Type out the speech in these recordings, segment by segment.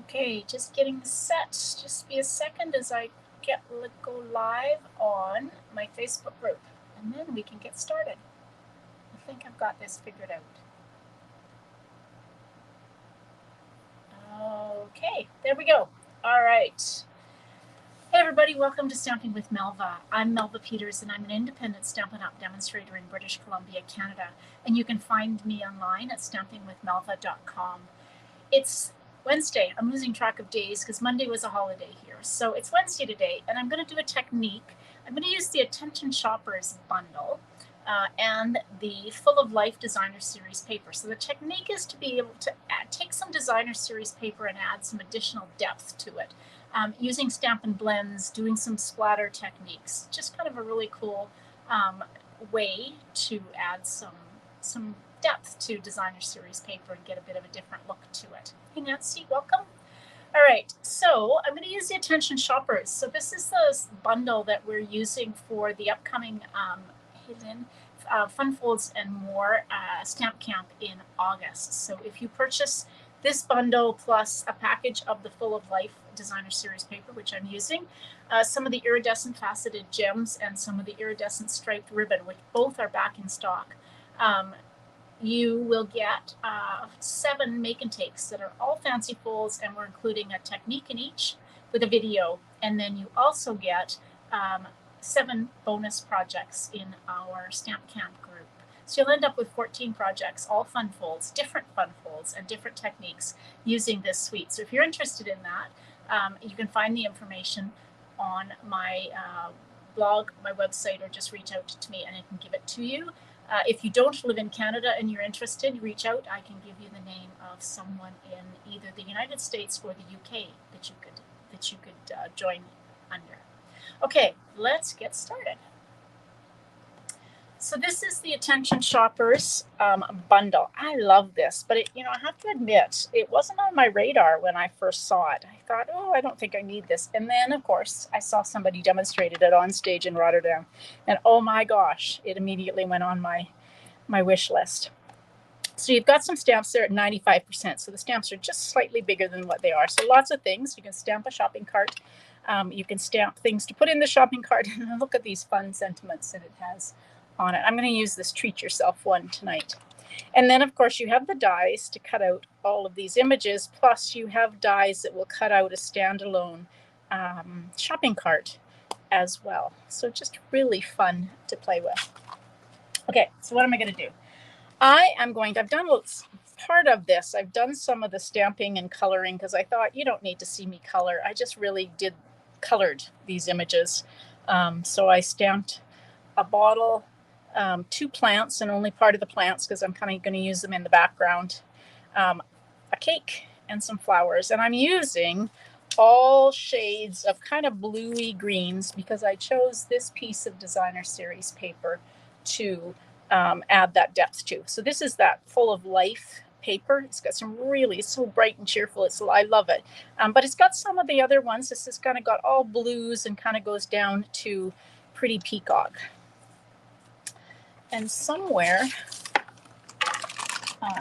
Okay, just getting set. Just be a second as I go live on my Facebook group, and then we can get started. I think I've got this figured out. Okay, there we go. All right. Hey everybody, welcome to Stamping with Melva. I'm Melva Peters and I'm an independent Stampin' Up! Demonstrator in British Columbia, Canada. And you can find me online at stampingwithmelva.com. It's Wednesday. I'm losing track of days because Monday was a holiday here. So it's Wednesday today, and I'm going to do a technique. I'm going to use the Attention Shoppers bundle and the Full of Life Designer Series paper. So the technique is to be able to take some Designer Series paper and add some additional depth to it. Using Stampin' Blends, doing some splatter techniques, just kind of a really cool way to add some depth to Designer Series paper and get a bit of a different look to it. Hey Nancy, welcome. All right, so I'm going to use the Attention Shoppers. So this is the bundle that we're using for the upcoming Fun Folds and More Stamp Camp in August. So if you purchase this bundle plus a package of the Full of Life Designer Series paper, which I'm using, some of the iridescent faceted gems and some of the iridescent striped ribbon, which both are back in stock, you will get 7 make and takes that are all fancy folds, and we're including a technique in each with a video. And then you also get 7 bonus projects in our Stamp Camp group. So you'll end up with 14 projects, all fun folds, different fun folds, and different techniques using this suite. So if you're interested in that, you can find the information on my blog, my website, or just reach out to me and I can give it to you. If you don't live in Canada and you're interested, reach out. I can give you the name of someone in either the United States or the UK that you could join under. Okay, let's get started. So this is the Attention Shoppers bundle. I love this, but I have to admit, it wasn't on my radar when I first saw it. I thought, oh, I don't think I need this. And then, of course, I saw somebody demonstrated it on stage in Rotterdam, and oh my gosh, it immediately went on my wish list. So you've got some stamps there at 95%. So the stamps are just slightly bigger than what they are. So lots of things. You can stamp a shopping cart. You can stamp things to put in the shopping cart. And look at these fun sentiments that it has on it. I'm going to use this Treat Yourself one tonight. And then, of course, you have the dies to cut out all of these images. Plus, you have dies that will cut out a standalone shopping cart as well. So just really fun to play with. Okay, so what am I going to do? I've done part of this. I've done some of the stamping and coloring because I thought you don't need to see me color. I just really colored these images. So I stamped a bottle, 2 plants, and only part of the plants because I'm kind of going to use them in the background, a cake, and some flowers. And I'm using all shades of kind of bluey greens because I chose this piece of Designer Series paper to add that depth to. So this is that Full of Life paper. It's got it's so bright and cheerful. I love it. But it's got some of the other ones. This has kind of got all blues and kind of goes down to Pretty Peacock. And somewhere all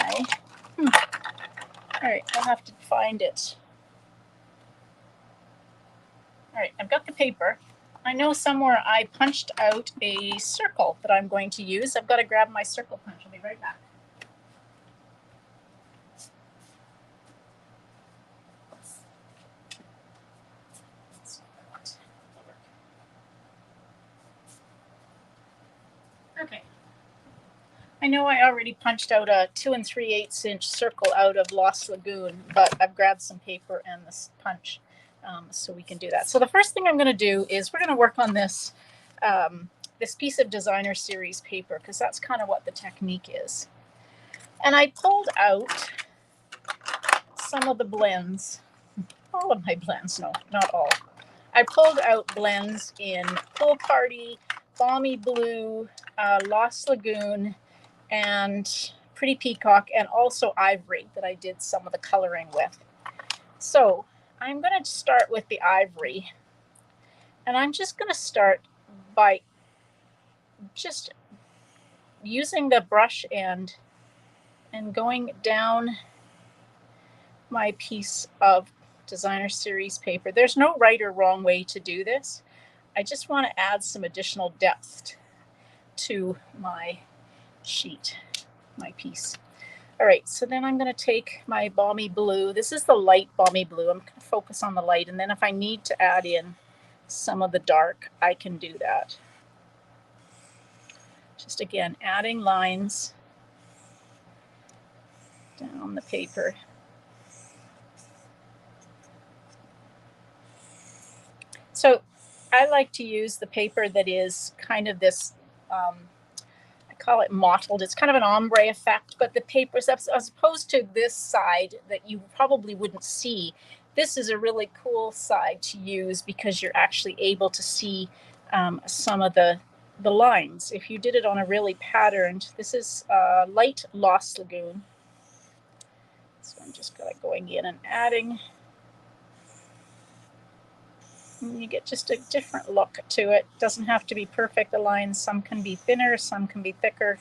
right, I'll have to find it. All right, I've got the paper. I know somewhere I punched out a circle that I'm going to use. I've got to grab my circle punch. I'll be right back. Okay. I know I already punched out a 2 3/8 inch circle out of Lost Lagoon, but I've grabbed some paper and this punch so we can do that. So the first thing I'm going to do is we're going to work on this this piece of Designer Series paper because that's kind of what the technique is. And I pulled out some of the blends, all of my blends, no, not all. I pulled out blends in Pool Party, Balmy Blue, Lost Lagoon, and Pretty Peacock, and also Ivory that I did some of the coloring with. So I'm going to start with the Ivory, and I'm just going to start by just using the brush end and going down my piece of Designer Series paper. There's no right or wrong way to do this. I just want to add some additional depth to my sheet, my piece. All right, so then I'm going to take my balmy blue. This is the light balmy blue. I'm going to focus on the light, and then if I need to add in some of the dark, I can do that. Just again, adding lines down the paper. So I like to use the paper that is kind of this, I call it mottled. It's kind of an ombre effect, but the papers, as opposed to this side that you probably wouldn't see, this is a really cool side to use because you're actually able to see some of the lines. If you did it on a really patterned, this is light Lost Lagoon. So I'm just going in and adding. And you get just a different look to it. Doesn't have to be perfect. The lines, some can be thinner, some can be thicker.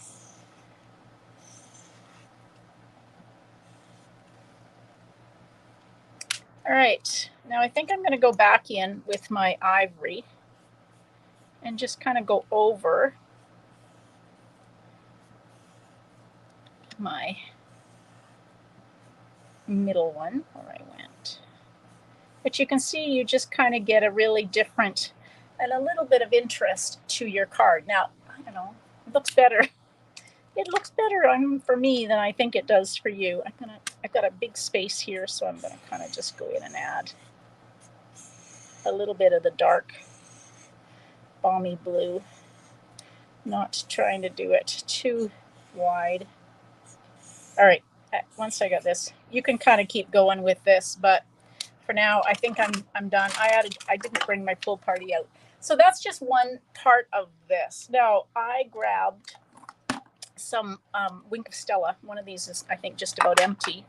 All right, now I think I'm going to go back in with my ivory and just kind of go over my middle one where I went. But you can see you just kind of get a really different and a little bit of interest to your card. Now, I don't know, it looks better. It looks better for me than I think it does for you. I've got a big space here, so I'm gonna kind of just go in and add a little bit of the dark balmy blue. Not trying to do it too wide. All right, once I got this, you can kind of keep going with this, but for now, I think I'm done. I didn't bring my pool party out. So that's just one part of this. Now, I grabbed some Wink of Stella. One of these is, I think, just about empty.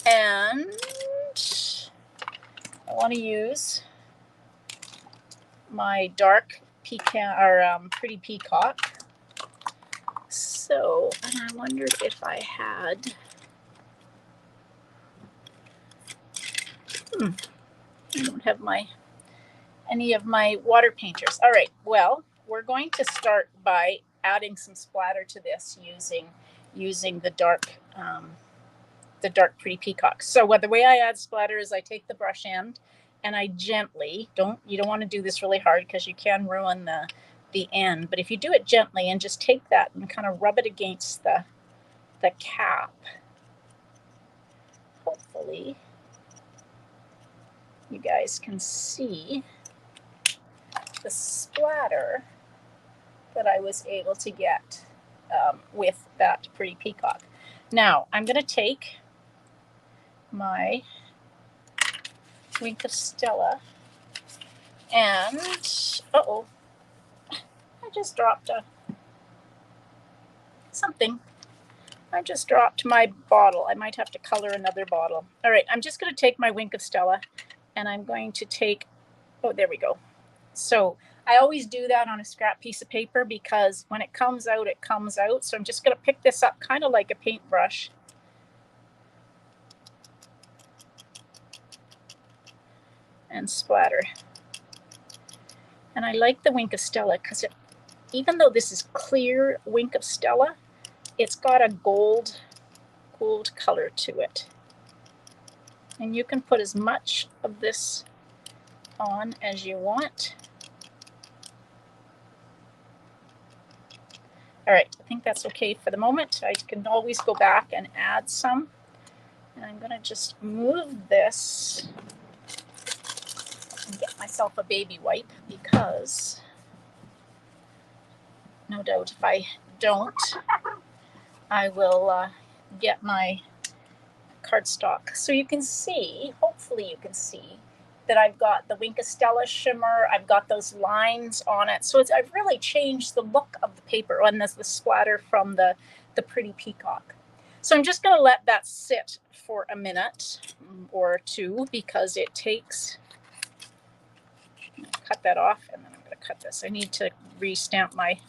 And I want to use my dark pecan, or pretty peacock. So, and I wondered if I had... I don't have any of my water painters. All right, well, we're going to start by adding some splatter to this using the dark pretty peacock. So the way I add splatter is I take the brush end and I gently, you don't want to do this really hard because you can ruin the end, but if you do it gently and just take that and kind of rub it against the cap, hopefully you guys can see the splatter that I was able to get with that pretty peacock. Now I'm going to take my Wink of Stella and, uh-oh, I just dropped something. I just dropped my bottle. I might have to color another bottle. All right, I'm just going to take my Wink of Stella and I'm going to take, oh, there we go. So I always do that on a scrap piece of paper because when it comes out, it comes out. So I'm just going to pick this up kind of like a paintbrush. And splatter. And I like the Wink of Stella because even though this is clear Wink of Stella, it's got a gold color to it. And you can put as much of this on as you want. All right, I think that's okay for the moment. I can always go back and add some. And I'm going to just move this and get myself a baby wipe because no doubt if I don't, I will get my cardstock. So you can see, hopefully you can see, that I've got the Wink of Stella shimmer. I've got those lines on it. So I've really changed the look of the paper, and there's the splatter from the pretty peacock. So I'm just going to let that sit for a minute or two because it takes... Cut that off, and then I'm going to cut this. I need to re-stamp my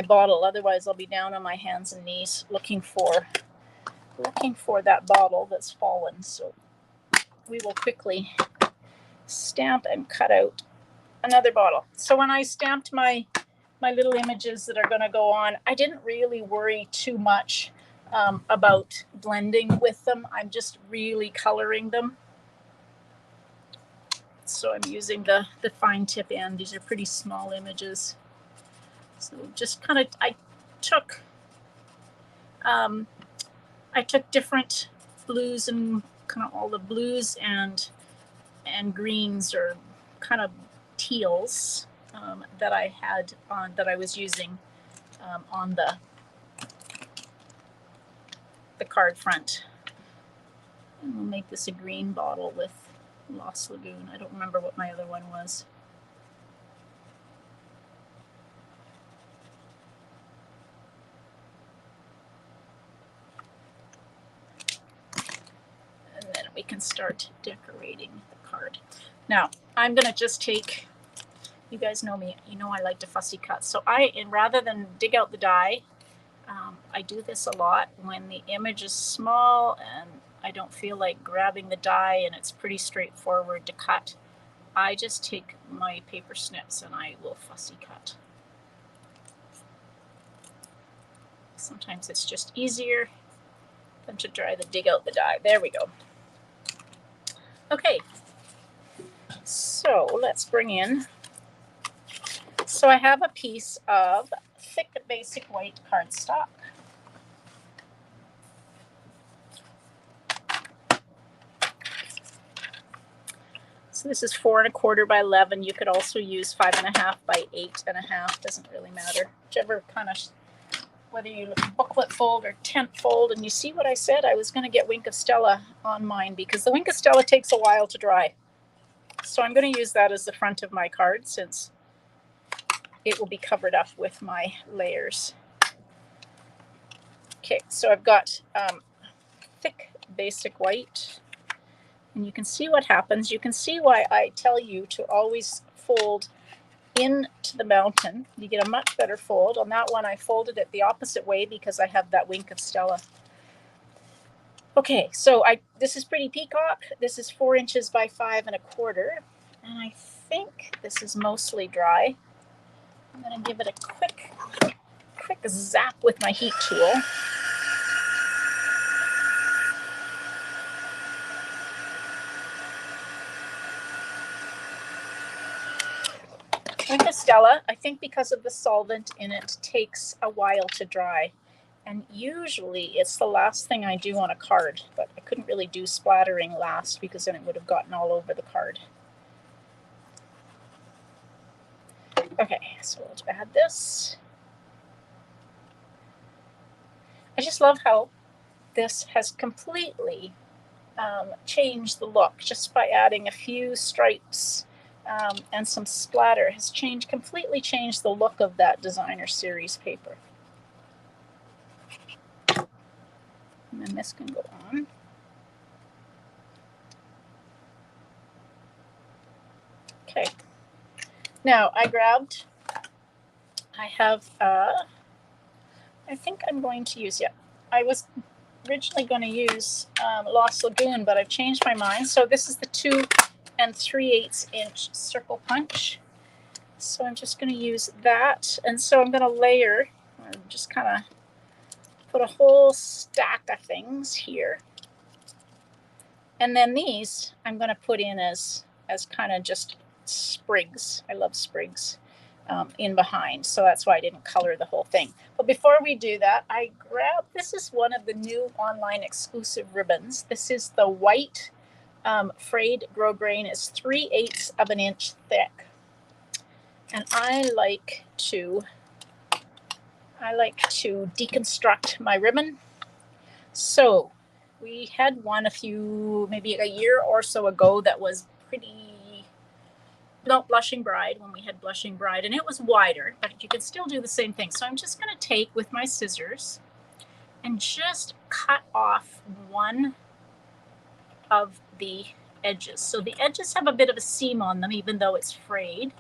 bottle, otherwise I'll be down on my hands and knees looking for that bottle that's fallen. So we will quickly stamp and cut out another bottle. So when I stamped my little images that are going to go on, I didn't really worry too much about blending with them. I'm just really coloring them. So I'm using the fine tip end. These are pretty small images. So just kind of, I took different blues and kind of all the blues and greens, or kind of teals, that I had on, that I was using on the card front. And we'll make this a green bottle with Lost Lagoon. I don't remember what my other one was. And then we can start decorating the card. Now, I'm going to just take, you guys know me, you know I like to fussy cut. So rather than dig out the die, I do this a lot when the image is small and I don't feel like grabbing the die and it's pretty straightforward to cut. I just take my paper snips and I will fussy cut. Sometimes it's just easier than to try to dig out the die. There we go. Okay, so let's bring in, so I have a piece of thick basic white cardstock. So this is 4 1/4 by 11. You could also use 5 1/2 by 8 1/2. Doesn't really matter. Whichever kind of, whether you booklet fold or tent fold. And you see what I said? I was going to get Wink of Stella on mine because the Wink of Stella takes a while to dry. So I'm going to use that as the front of my card since it will be covered up with my layers. Okay, so I've got thick basic white. And you can see what happens. You can see why I tell you to always fold into the mountain. You get a much better fold. On that one, I folded it the opposite way because I have that Wink of Stella. Okay, so this is Pretty Peacock. This is 4 inches by 5 1/4. And I think this is mostly dry. I'm going to give it a quick zap with my heat tool. Wink of Stella, I think because of the solvent in it, takes a while to dry. And usually it's the last thing I do on a card, but I couldn't really do splattering last because then it would have gotten all over the card. Okay, so we'll add this. I just love how this has completely changed the look just by adding a few stripes and some splatter has completely changed the look of that designer series paper. And then this can go on. Okay. Now I have, I think I'm going to use, I was originally going to use Lost Lagoon, but I've changed my mind. So this is the 2 3/8 inch circle punch. So I'm just going to use that. And so I'm going to layer, or just kind of put a whole stack of things here. And then these I'm going to put in as kind of just sprigs. I love sprigs in behind. So that's why I didn't color the whole thing. But before we do that, this is one of the new online exclusive ribbons. This is the white frayed grosgrain. It's 3/8 of an inch thick. And I like to deconstruct my ribbon. So we had one maybe a year or so ago that was Blushing Bride, when we had Blushing Bride, and it was wider, but you can still do the same thing. So I'm just going to take with my scissors and just cut off one of the edges. So the edges have a bit of a seam on them, even though it's frayed.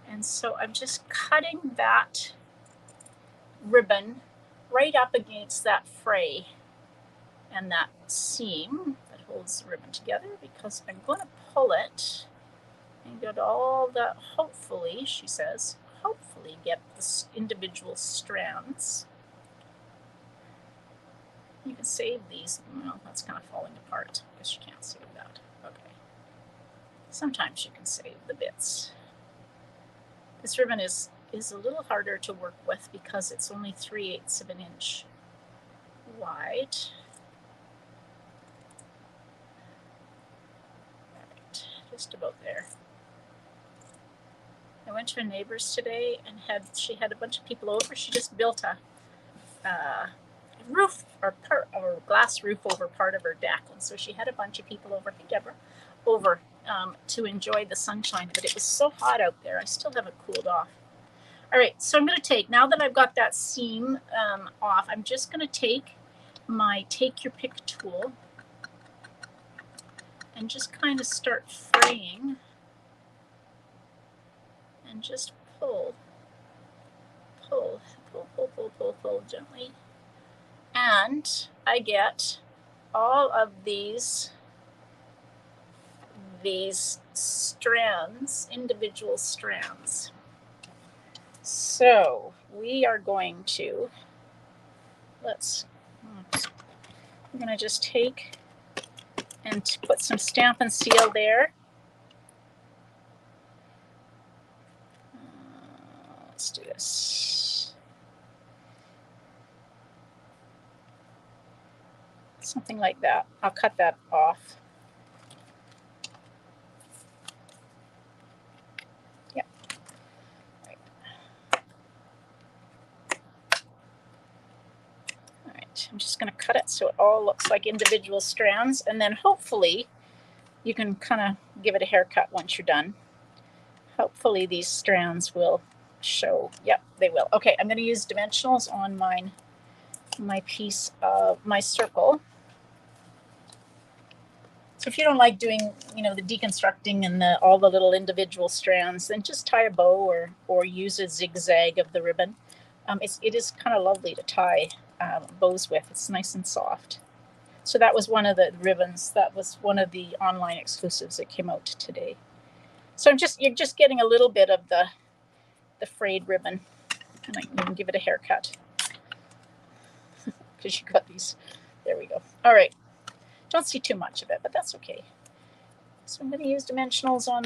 And so I'm just cutting that ribbon right up against that fray and that seam. But holds the ribbon together because I'm going to pull it and get all the, hopefully, she says, hopefully get the individual strands. You can save these. Well, that's kind of falling apart. I guess you can't save that. Okay. Sometimes you can save the bits. This ribbon is a little harder to work with because it's only 3/8 of an inch wide. All right, just about there. I went to a neighbor's today and she had a bunch of people over. She just built a roof or glass roof over part of her deck, and so she had a bunch of people over. Hey, Deborah, over to enjoy the sunshine, but it was so hot out there. I still haven't cooled off. All right, so I'm going to take, now that I've got that seam off, I'm just going to take my take your pick tool and just kind of start fraying and just pull gently. And I get all of these strands, individual strands. So we are going to, we're going to just take and put some Stampin' Seal there. Let's do this. Something like that. I'll cut that off. Yeah. Right. All right. I'm just going to cut it so it all looks like individual strands, and then hopefully you can kind of give it a haircut once you're done. Hopefully these strands will show. Yep, they will. Okay, I'm going to use dimensionals on my piece of my circle. So if you don't like doing, the deconstructing and all the little individual strands, then just tie a bow or use a zigzag of the ribbon. It is kind of lovely to tie bows with. It's nice and soft. So that was one of the ribbons. That was one of the online exclusives that came out today. So you're just getting a little bit of the frayed ribbon, and I can give it a haircut because you got these. There we go. All right. Don't see too much of it, but that's okay. So I'm going to use dimensionals on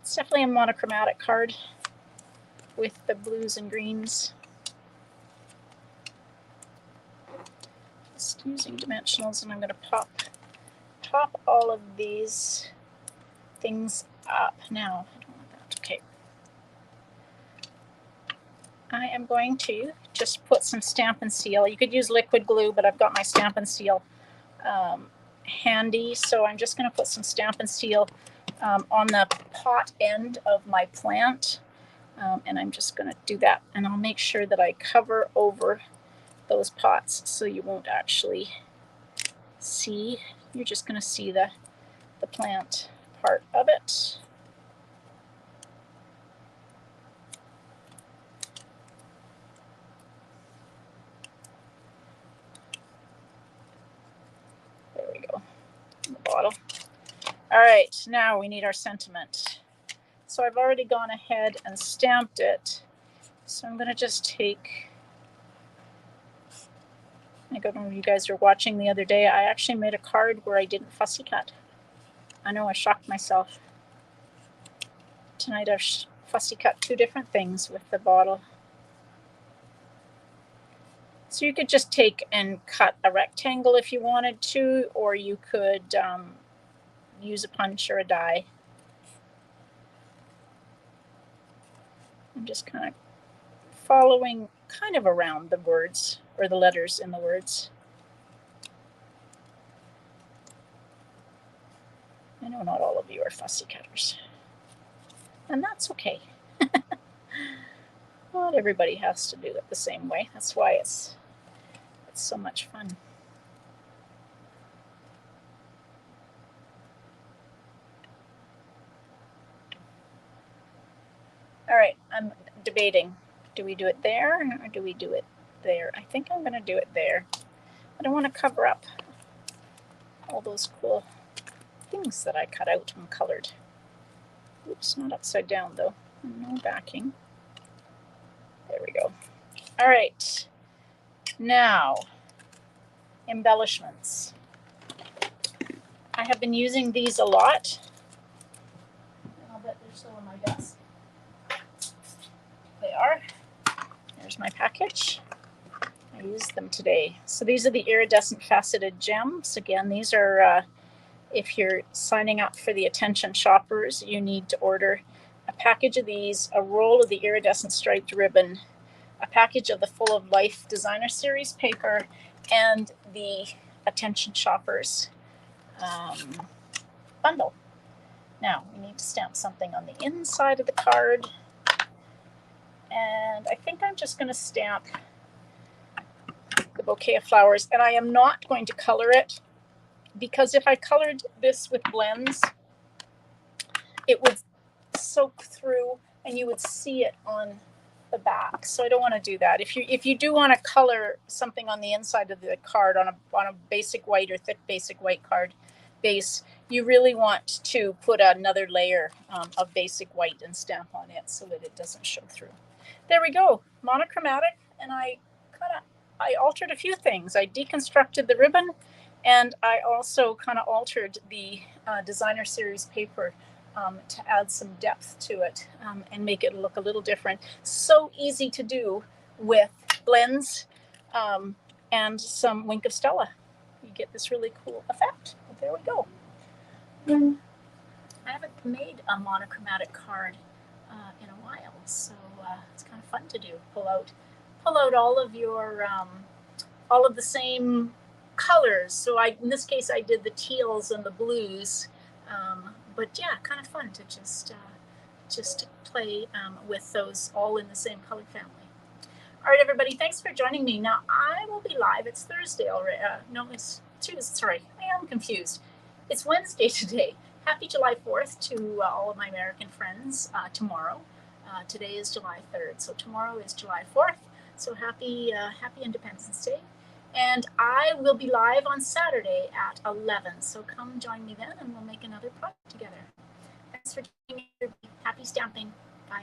it's definitely a monochromatic card with the blues and greens. Just using dimensionals, and I'm going to pop all of these things up. Now, I don't want that. Okay. I am going to just put some Stampin' Seal. You could use liquid glue, but I've got my Stampin' Seal handy. So I'm just going to put some Stampin' Seal on the pot end of my plant. And I'm just going to do that. And I'll make sure that I cover over those pots so you won't actually see. You're just going to see the plant part of it. There we go. In the bottle. All right, now we need our sentiment. So I've already gone ahead and stamped it. So I'm going to just take, I don't know if you guys were watching the other day, I actually made a card where I didn't fussy cut. I know I shocked myself. Tonight I've fussy cut 2 different things with the bottle. So you could just take and cut a rectangle if you wanted to, or you could use a punch or a die. I'm just kind of following kind of around the words or the letters in the words. I know not all of you are fussy cutters, and that's okay. Not everybody has to do it the same way. That's why it's so much fun. All right, I'm debating. Do we do it there or do we do it there? I think I'm going to do it there. I don't want to cover up all those cool things that I cut out and colored. Oops, not upside down though. No backing. There we go. All right. Now, embellishments. I have been using these a lot. I'll bet they're still in my desk. They are. There's my package. I used them today. So these are the iridescent faceted gems. Again, these are, if you're signing up for the Attention Shoppers, you need to order a package of these, a roll of the iridescent striped ribbon, a package of the Full of Life Designer Series paper, and the Attention Shoppers bundle. Now, we need to stamp something on the inside of the card. And I think I'm just going to stamp the bouquet of flowers. And I am not going to color it, because if I colored this with blends, it would soak through and you would see it on the back. So I don't want to do that. If you do want to color something on the inside of the card on a basic white or thick basic white card base, you really want to put another layer of basic white and stamp on it so that it doesn't show through. There we go, monochromatic. And I altered a few things. I deconstructed the ribbon, and I also kind of altered the Designer Series paper to add some depth to it and make it look a little different. So easy to do with blends and some Wink of Stella. You get this really cool effect. But there we go. I haven't made a monochromatic card in a while, so it's kind of fun to do. Pull out all of your all of the same colors. So in this case I did the teals and the blues, but yeah, kind of fun to just play with those all in the same color family. All right, everybody, thanks for joining me. Now I will be live. It's Thursday already. No, it's Tuesday. Sorry, I am confused. It's Wednesday today. Happy July 4th to all of my American friends tomorrow. Today is July 3rd, so tomorrow is July 4th. So happy Independence Day. And I will be live on Saturday at 11. So come join me then and we'll make another project together. Thanks for joining me. Happy stamping. Bye.